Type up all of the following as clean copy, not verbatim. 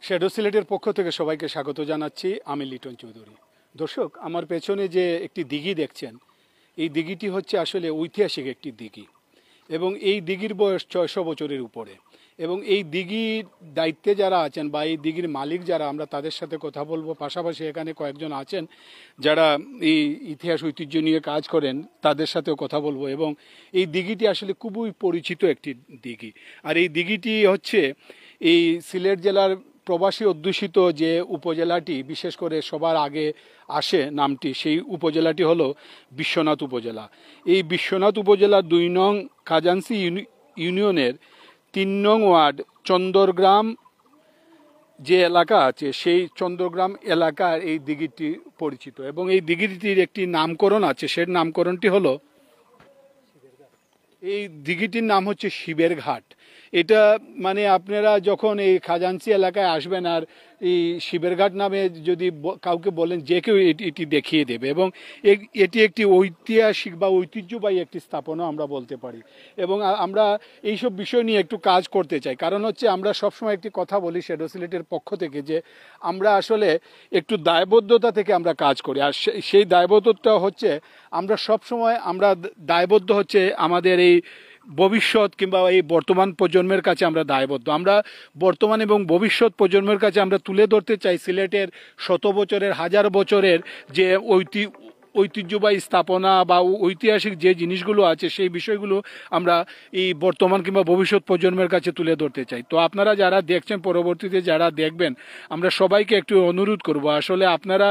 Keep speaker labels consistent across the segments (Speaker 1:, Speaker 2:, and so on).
Speaker 1: Shadow সিলেটের পক্ষ থেকে সবাইকে স্বাগত জানাচ্ছি। আমি লিটন চৌধুরী। দর্শক, আমার পেছনে যে একটি দিঘি দেখছেন, এই দিঘিটি হচ্ছে আসলে ঐতিহাসিক একটি দিঘি এবং এই দিঘির বয়স 600 বছরের উপরে। এবং এই দিঘির দায়িত্বে যারা আছেন বা এই দিঘির মালিক যারা, আমরা তাদের সাথে কথা বলবো। পাশাপাশি এখানে কয়েকজন আছেন যারা এই ইতিহাস ঐতিহ্য নিয়ে কাজ করেন, তাদের সাথেও কথা বলবো। এবং এই দিঘিটি আসলে খুবই পরিচিত একটি দিঘি। আর এই দিঘিটি হচ্ছে এই সিলেট জেলার প্রবাসী অধ্যুষিত যে উপজেলাটি বিশেষ করে সবার আগে আসে নামটি, সেই উপজেলাটি হলো বিশ্বনাথ উপজেলা। এই বিশ্বনাথ উপজেলার 2 নং খাজাঞ্চি ইউনিয়নের 3 নং ওয়ার্ড চন্দরগ্রাম যে এলাকা আছে, সেই চন্দ্রগ্রাম এলাকার এই দিঘিটি পরিচিত। এবং এই দিঘিটির একটি নামকরণ আছে, সেই নামকরণটি হলো, এই দিঘিটির নাম হচ্ছে শিবের ঘাট। এটা মানে আপনারা যখন এই খাজাঞ্চি এলাকায় আসবেন আর এই শিবের ঘাট নামে যদি কাউকে বলেন, যে কেউ এটি দেখিয়ে দেবে। এবং এটি একটি ঐতিহাসিক বা ঐতিহ্যবাহী একটি স্থাপনা আমরা বলতে পারি। এবং আমরা এইসব বিষয় নিয়ে একটু কাজ করতে চাই। কারণ হচ্ছে আমরা সবসময় একটি কথা বলি শ্যাডো সিলেটের পক্ষ থেকে, যে আমরা আসলে একটু দায়বদ্ধতা থেকে আমরা কাজ করি। আর সেই দায়বদ্ধতা হচ্ছে আমরা সবসময় দায়বদ্ধ হচ্ছে আমাদের এই ভবিষ্যৎ কিংবা এই বর্তমান প্রজন্মের কাছে আমরা দায়বদ্ধ। আমরা বর্তমান এবং ভবিষ্যৎ প্রজন্মের কাছে আমরা তুলে ধরতে চাই সিলেটের 100 বছরের, 1000 বছরের যে ঐতিহ্যবাহী স্থাপনা বা ঐতিহাসিক যে জিনিসগুলো আছে, সেই বিষয়গুলো আমরা এই বর্তমান কিংবা ভবিষ্যৎ প্রজন্মের কাছে তুলে ধরতে চাই। তো আপনারা যারা দেখছেন, পরবর্তীতে যারা দেখবেন, আমরা সবাইকে একটু অনুরোধ করব, আসলে আপনারা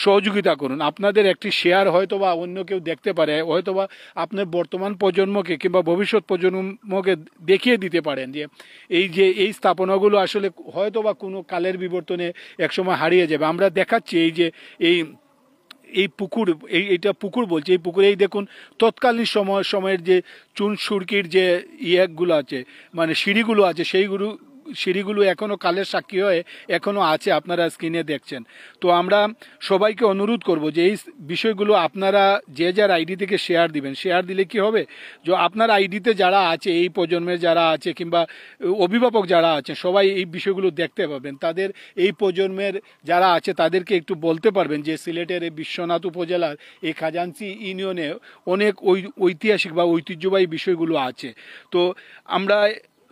Speaker 1: সহযোগিতা করুন। আপনাদের একটি শেয়ার হয়তোবা অন্য কেউ দেখতে পারে, হয়তোবা আপনার বর্তমান প্রজন্মকে কিংবা ভবিষ্যৎ প্রজন্মকে দেখিয়ে দিতে পারেন যে এই স্থাপনাগুলো আসলে হয়তোবা কোনো কালের বিবর্তনে একসময় হারিয়ে যাবে। আমরা দেখাচ্ছি এই পুকুর, এইটা পুকুর বলছে, এই পুকুরে এই দেখুন তৎকালীন সময়ের যে চুন সুরকির যে ইয়েগুলো আছে, মানে সিঁড়িগুলো আছে, সিঁড়িগুলো এখনও কালের সাক্ষী হয়ে এখনও আছে, আপনারা স্ক্রিনে দেখছেন। তো আমরা সবাইকে অনুরোধ করব যে এই বিষয়গুলো আপনারা যে যার আইডি থেকে শেয়ার দিবেন। শেয়ার দিলে কি হবে, যে আপনার আইডিতে যারা আছে, এই প্রজন্মের যারা আছে কিংবা অভিভাবক যারা আছে, সবাই এই বিষয়গুলো দেখতে পাবেন। তাদের এই প্রজন্মের যারা আছে তাদেরকে একটু বলতে পারবেন যে সিলেটের এই বিশ্বনাথ উপজেলার এই খাজাঞ্চি ইউনিয়নে অনেক ঐতিহাসিক বা ঐতিহ্যবাহী বিষয়গুলো আছে। তো আমরা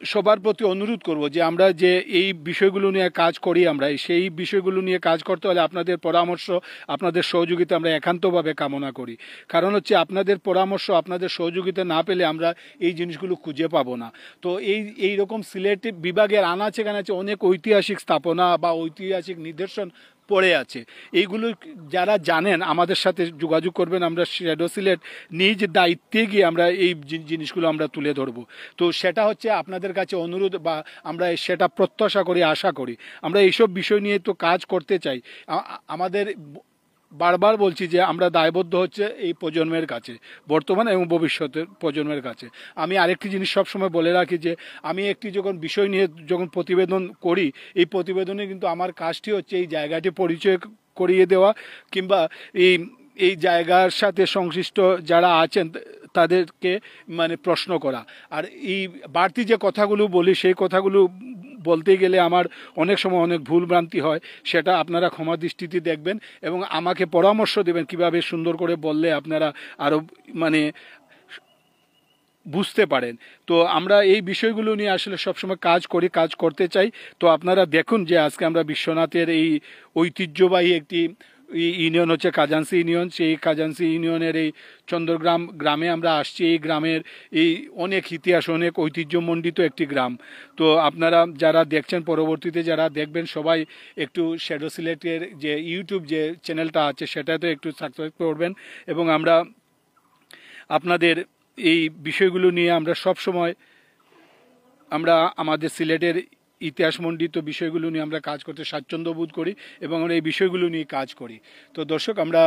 Speaker 1: সবার প্রতি অনুরোধ করব যে আমরা যে এই বিষয়গুলো নিয়ে কাজ করি, আমরা সেই বিষয়গুলো নিয়ে কাজ করতে হলে আপনাদের পরামর্শ, আপনাদের সহযোগিতা আমরা একান্তভাবে কামনা করি। কারণ হচ্ছে আপনাদের পরামর্শ, আপনাদের সহযোগিতা না পেলে আমরা এই জিনিসগুলো খুঁজে পাবো না। তো এই রকম সিলেট বিভাগের আনাচে কানাচে অনেক ঐতিহাসিক স্থাপনা বা ঐতিহাসিক নিদর্শন পড়ে আছে। এইগুলো যারা জানেন আমাদের সাথে যোগাযোগ করবেন। আমরা শ্যাডো সিলেট নিজ দায়িত্বে গিয়ে আমরা এই জিনিসগুলো আমরা তুলে ধরবো। তো সেটা হচ্ছে আপনাদের কাছে অনুরোধ, বা আমরা সেটা প্রত্যাশা করি, আশা করি। আমরা এইসব বিষয় নিয়ে তো কাজ করতে চাই। আমাদের বারবার বলছি যে আমরা দায়বদ্ধ হচ্ছে এই প্রজন্মের কাছে, বর্তমান এবং ভবিষ্যতের প্রজন্মের কাছে। আমি আরেকটি জিনিস সবসময় বলে রাখি যে আমি একটি যখন বিষয় নিয়ে যখন প্রতিবেদন করি, এই প্রতিবেদনে কিন্তু আমার কাজটি হচ্ছে এই জায়গাটি পরিচয় করিয়ে দেওয়া কিংবা এই জায়গার সাথে সংশ্লিষ্ট যারা আছেন তাদেরকে মানে প্রশ্ন করা। আর এই বাড়তি যে কথাগুলো বলি, সেই কথাগুলো বলতে গেলে আমার অনেক সময় অনেক ভুল ভ্রান্তি হয়, সেটা আপনারা ক্ষমা দৃষ্টিতে দেখবেন এবং আমাকে পরামর্শ দেবেন কিভাবে সুন্দর করে বললে আপনারা আরও মানে বুঝতে পারেন। তো আমরা এই বিষয়গুলো নিয়ে আসলে সবসময় কাজ করি, কাজ করতে চাই। তো আপনারা দেখুন যে আজকে আমরা বিশ্বনাথের এই ঐতিহ্যবাহী একটি ইউনিয়ন হচ্ছে খাজাঞ্চি ইউনিয়ন, সেই খাজাঞ্চি ইউনিয়নের এই চন্দ্রগ্রাম গ্রামে আমরা আসছি। এই গ্রামের এই অনেক ইতিহাস, অনেক ঐতিহ্যমণ্ডিত একটি গ্রাম। তো আপনারা যারা দেখছেন, পরবর্তীতে যারা দেখবেন, সবাই একটু শ্যাডো সিলেটের যে ইউটিউব যে চ্যানেলটা আছে সেটাতে একটু সাবস্ক্রাইব করবেন। এবং আমরা আপনাদের এই বিষয়গুলো নিয়ে আমরা সব সময় আমরা আমাদের সিলেটের ইতিহাসমণ্ডিত বিষয়গুলো নিয়ে আমরা কাজ করতে স্বাচ্ছন্দ্য বোধ করি এবং আমরা এই বিষয়গুলো নিয়ে কাজ করি। তো দর্শক, আমরা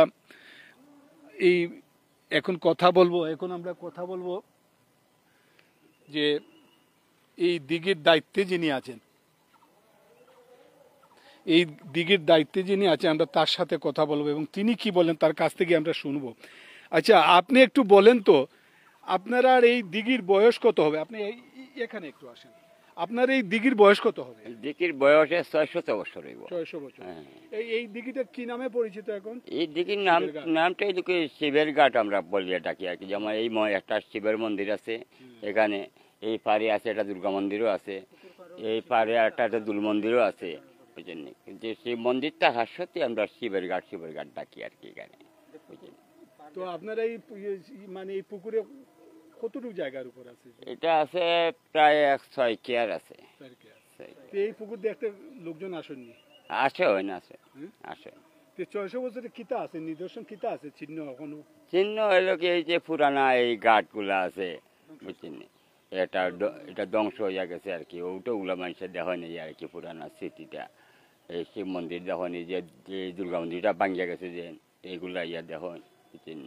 Speaker 1: এখন আমরা কথা বলবো যে এই দিঘির দায়িত্বে যিনি আছেন, আমরা তার সাথে কথা বলবো এবং তিনি কি বলেন তার কাছ থেকে আমরা শুনবো। আচ্ছা, আপনি একটু বলেন তো, আপনার এই দিঘির বয়স কত হবে? আপনি এখানে একটু আসেন। আপনার এই দিঘির বয়স কত হবে?
Speaker 2: দিঘির বয়সে 600 বছর হইব।
Speaker 1: 600 বছর।
Speaker 2: হ্যাঁ।
Speaker 1: এই দিঘিটা কি নামে পরিচিত এখন?
Speaker 2: এই দিঘির
Speaker 1: শিবের ঘাট।
Speaker 2: নামটাই লোকে শিবের ঘাট আমরা বলিয়ে ডাকি আর কি। যেমন এই একটা শিবের মন্দির আছে এখানে, এই পারে আছে একটা দুর্গা মন্দিরও আছে, এই পারে একটা দুল মন্দিরও আছে, বুঝলেন? যে সেই মন্দিরটা হাসতে আমরা শিবের ঘাট ডাকি আর কি এখানে, বুঝলেন?
Speaker 1: তো আপনারা এই মানে এই পুকুরে কতটুকু জায়গার উপর আছে?
Speaker 2: এটা আছে প্রায় 6 কেয়ার আছে।
Speaker 1: তো এই পুকুর দেখতে লোকজন আসেননি?
Speaker 2: আসে হয় না, আছে আসে।
Speaker 1: 600 বছরে কিতা আছে, নিদর্শন কিতা আছে, চিহ্ন এখনো?
Speaker 2: চিহ্ন হলো কি এই যে পুরানা এই ঘাটগুলা আছে, বুঝছেন? এটা ধ্বংস হয়ে গেছে আর কি, ওগুলো মানুষের দেখা নেই আর কি, পুরানা স্মৃতিটা। এই শিব মন্দির দেখনি, যে দুর্গা মন্দিরটা ভাঙিয়া গেছে, যে এইগুলা দেখুন, বুঝছেন?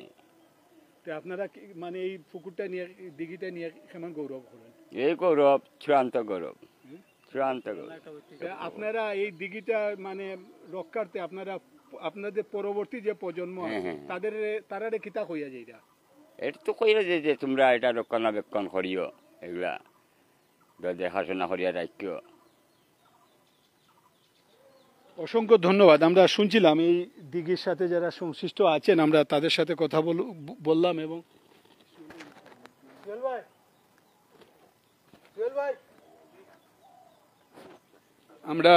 Speaker 1: তো আপনারা মানে এই পুকুরটা নিয়ে, দিঘিটা নিয়ে কেমন গৌরব করেন?
Speaker 2: এই গৌরব, চূড়ান্ত গৌরব, চূড়ান্ত গৌরব।
Speaker 1: আপনারা এই দিঘিটা মানে রক্ষার্থে আপনারা আপনাদের পরবর্তী যে প্রজন্ম তারা কিতা কইয়া যায়?
Speaker 2: এটা তো কইরা যে তোমরা এটা রক্ষণাবেক্ষণ করিও, এগুলা দেখাশোনা করিয়া রাখিও।
Speaker 1: অসংখ্য ধন্যবাদ। আমরা শুনছিলাম এই দিঘির সাথে যারা সংশ্লিষ্ট আছেন, আমরা তাদের সাথে কথা বললাম। এবং আমরা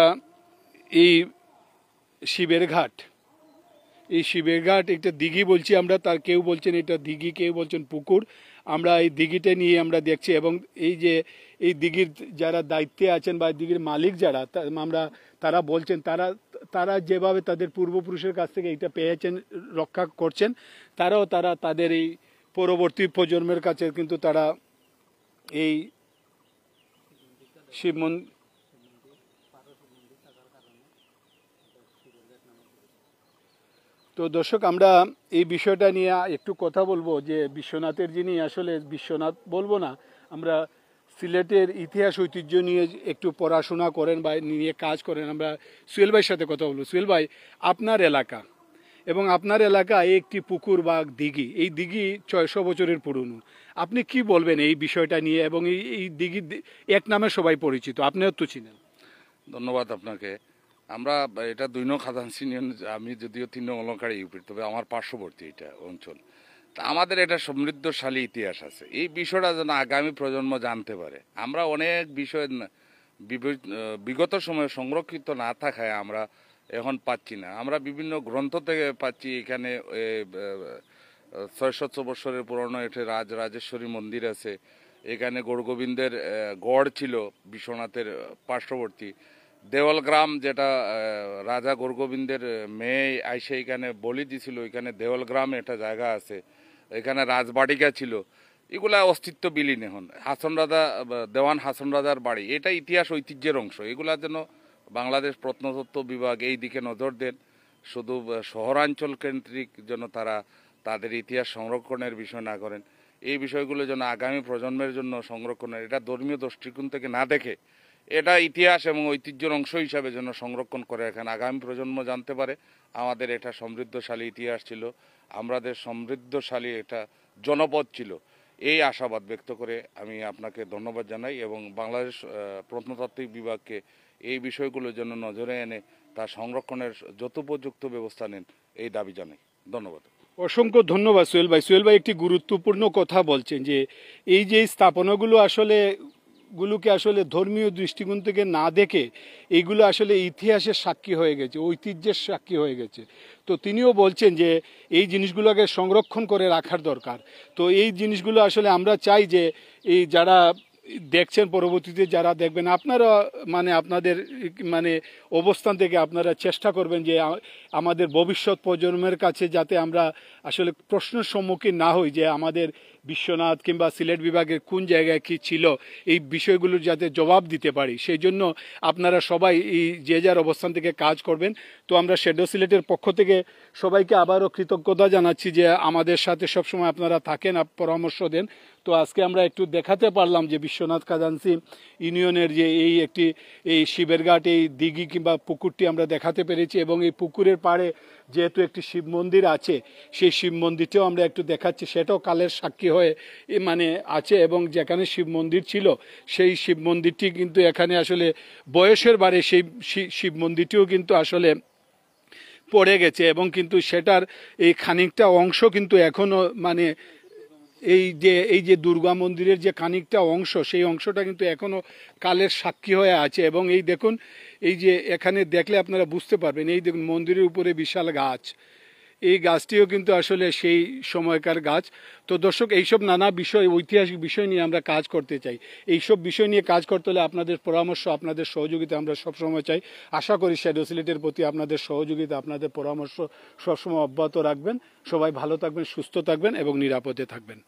Speaker 1: এই শিবের ঘাট একটা দিঘি বলছি আমরা, তার কেউ বলছেন এটা দিঘি, কেউ বলছেন পুকুর। আমরা এই দিঘিটা নিয়ে আমরা দেখছি, এবং এই যে এই দিঘির যারা দায়িত্বে আছেন বা দিঘির মালিক যারা, তারা বলছেন তারা যেভাবে তাদের পূর্বপুরুষের কাছ থেকে এটা পেয়েছেন, রক্ষা করছেন, তারা তাদের এই পরবর্তী প্রজন্মের কাছে কিন্তু তারা এই শিব মন্দির। তো দর্শক, আমরা এই বিষয়টা নিয়ে একটু কথা বলবো, যে বিশ্বনাথের যিনি আসলে বিশ্বনাথ বলবো না, আমরা সিলেটের ইতিহাস ঐতিহ্য নিয়ে একটু পড়াশোনা করেন বা নিয়ে কাজ করেন। আমরা সুহেল ভাইয়ের সাথে কথা বলবো। সুহেল ভাই, আপনার এলাকা এবং আপনার এলাকায় একটি পুকুর বা দিঘি, এই দিঘি 600 বছরের পুরনো। আপনি কি বলবেন এই বিষয়টা নিয়ে? এবং এই দিঘি এক নামে সবাই পরিচিত, আপনিও তো চিনেন।
Speaker 3: ধন্যবাদ আপনাকে। আমরা এটা 2 নং খাজাঞ্চি ইউনিয়ন, আমি যদিও 3 নং অলঙ্কার ইউপির, তবে আমার পার্শ্ববর্তী এটা অঞ্চল। তা আমাদের এটা সমৃদ্ধশালী ইতিহাস আছে। এই বিষয়টা যেন আগামী প্রজন্ম জানতে পারে। আমরা অনেক বিষয় বিগত সময়ে সংরক্ষিত না থাকায় আমরা এখন পাচ্ছি না। আমরা বিভিন্ন গ্রন্থ থেকে পাচ্ছি। এখানে 600 বছরের পুরনো একটি রাজরাজেশ্বরী মন্দির আছে। এখানে গৌরগোবিন্দের গড় ছিল বিশ্বনাথের পার্শ্ববর্তী। দেওয়াল গ্রাম, যেটা রাজা গৌরগোবিন্দের মেয়ে আইসে এখানে বলি দিছিল, এখানে দেওয়াল গ্রাম একটা জায়গা আছে। এখানে রাজবাড়িকা ছিল, এগুলা অস্তিত্ব বিলীন এখন। হাসন রাজা, দেওয়ান হাসন রাজার বাড়ি, এটা ইতিহাস ঐতিহ্যের অংশ। এগুলা যেন বাংলাদেশ প্রত্নতত্ত্ব বিভাগ এই দিকে নজর দেন। শুধু শহরাঞ্চল কেন্দ্রিক যেন তারা তাদের ইতিহাস সংরক্ষণের বিষয় না করেন। এই বিষয়গুলো যেন আগামী প্রজন্মের জন্য সংরক্ষণের, এটা ধর্মীয় দৃষ্টিকোণ থেকে না দেখে এটা ইতিহাস এবং ঐতিহ্যের অংশ হিসাবে যেন সংরক্ষণ করে এখানে আগামী প্রজন্ম জানতে পারে আমাদের এটা সমৃদ্ধশালী ইতিহাস ছিল, আমাদের সমৃদ্ধশালী এটা জনপদ ছিল। এই আশাবাদ ব্যক্ত করে আমি আপনাকে ধন্যবাদ জানাই এবং বাংলাদেশ প্রত্নতাত্ত্বিক বিভাগকে এই বিষয়গুলো যেন নজরে এনে তার সংরক্ষণের যথোপযুক্ত ব্যবস্থা নেন, এই দাবি জানাই। ধন্যবাদ।
Speaker 1: অসংখ্য ধন্যবাদ সোহেল ভাই। সোহেল ভাই একটি গুরুত্বপূর্ণ কথা বলছেন, যে এই যে স্থাপনাগুলো গুলোকে আসলে ধর্মীয় দৃষ্টিকোণ থেকে না দেখে এইগুলো আসলে ইতিহাসের সাক্ষী হয়ে গেছে, ঐতিহ্যের সাক্ষী হয়ে গেছে। তো তিনিও বলছেন যে এই জিনিসগুলোকে সংরক্ষণ করে রাখার দরকার। তো এই জিনিসগুলো আসলে আমরা চাই যে এই যারা দেখছেন, পরবর্তীতে যারা দেখবেন, আপনারা মানে আপনাদের মানে অবস্থান থেকে আপনারা চেষ্টা করবেন যে আমাদের ভবিষ্যৎ প্রজন্মের কাছে যাতে আমরা আসলে প্রশ্নের সম্মুখীন না হই, যে আমাদের বিশ্বনাথ কিংবা সিলেট বিভাগের কোন জায়গায় কি ছিল, এই বিষয়গুলোর যাতে জবাব দিতে পারি, সেই জন্য আপনারা সবাই এই যে যার অবস্থান থেকে কাজ করবেন। তো আমরা শ্যাডো সিলেটের পক্ষ থেকে সবাইকে আবারও কৃতজ্ঞতা জানাচ্ছি যে আমাদের সাথে সবসময় আপনারা থাকেন, পরামর্শ দেন। তো আজকে আমরা একটু দেখাতে পারলাম যে বিশ্বনাথ খাজাঞ্চি ইউনিয়নের যে এই শিবের ঘাট, এই দিঘি কিংবা পুকুরটি আমরা দেখাতে পেরেছি, এবং এই পুকুরের পাড়ে যেহেতু একটি শিব মন্দির আছে, সেই শিব মন্দিরটাও আমরা একটু দেখাচ্ছি, সেটাও কালের সাক্ষী হয়ে মানে আছে, এবং যেখানে শিব মন্দির ছিল সেই শিব মন্দিরটি কিন্তু এখানে আসলে বয়সের বারে সেই শিব মন্দিরটিও কিন্তু আসলে পড়ে গেছে, এবং কিন্তু সেটার এই খানিকটা অংশ কিন্তু এখনো মানে এই যে দুর্গা মন্দিরের যে খানিকটা অংশ, সেই অংশটা কিন্তু এখনো কালের সাক্ষী হয়ে আছে। এবং এই দেখুন, এই যে এখানে দেখলে আপনারা বুঝতে পারবেন, এই দেখুন মন্দিরের উপরে বিশাল গাছ, এই গাছটিও কিন্তু আসলে সেই সময়কার গাছ। তো দর্শক, এইসব নানা বিষয়, ঐতিহাসিক বিষয় নিয়ে আমরা কাজ করতে চাই। এইসব বিষয় নিয়ে কাজ করতে হলে আপনাদের পরামর্শ, আপনাদের সহযোগিতা আমরা সবসময় চাই। আশা করি শ্যাডো সিলেটের প্রতি আপনাদের সহযোগিতা, আপনাদের পরামর্শ সবসময় অব্যাহত রাখবেন। সবাই ভালো থাকবেন, সুস্থ থাকবেন এবং নিরাপদে থাকবেন।